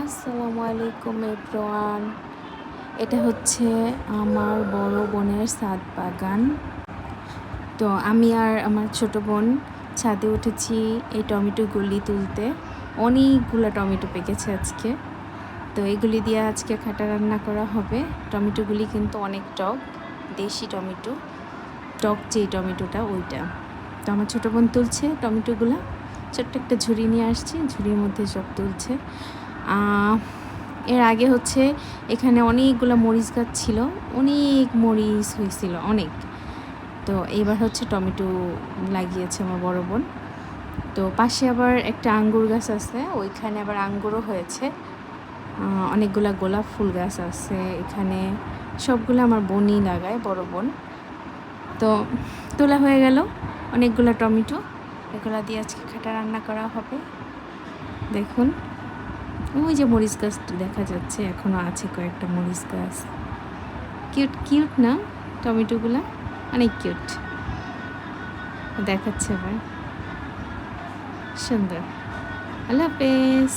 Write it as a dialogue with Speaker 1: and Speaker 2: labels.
Speaker 1: আসসালামু আলাইকুম এভরিওয়ান। এটা হচ্ছে আমার বড় বোনের ছাদ বাগান। তো আমি আর আমার ছোট বোন ছাদে উঠেছি এই টমেটোগুলি তুলতে। অনেকগুলো টমেটো পেকেছে আজকে। তো এগুলি দিয়ে আজকে খাটা রান্না করা হবে। টমেটোগুলি কিন্তু অনেক টক, দেশি টমেটো, টক যেই টমেটোটা ওইটা। তো আমার ছোটো বোন তুলছে টমেটোগুলো, ছোট্ট একটা ঝুড়ি নিয়ে আসছে, ঝুড়ির মধ্যে সব তুলছে। এর আগে হচ্ছে এখানে অনেকগুলো মরিচ গাছ ছিল, অনেক মরিচ হয়েছিল অনেক। তো এবার হচ্ছে টমেটো লাগিয়েছে আমার বড় বোন। তো পাশে আবার একটা আঙ্গুর গাছ আছে, ওইখানে আবার আঙ্গুরও হয়েছে। অনেকগুলা গোলাপ ফুল গাছ আছে এখানে, সবগুলো আমার বোনই লাগায়, বড় বোন। তো তোলা হয়ে গেল অনেকগুলো টমেটো, এগুলো দিয়ে আজকে খাটা রান্না করা হবে। দেখুন ওই যে মরিচ গাছটা দেখা যাচ্ছে, এখনও আছে কয়েকটা মরিচ গাছ। কিউট কিউট না টমেটোগুলো, অনেক কিউট দেখাচ্ছে। আবার সুন্দর। আল্লাহ হাফেজ।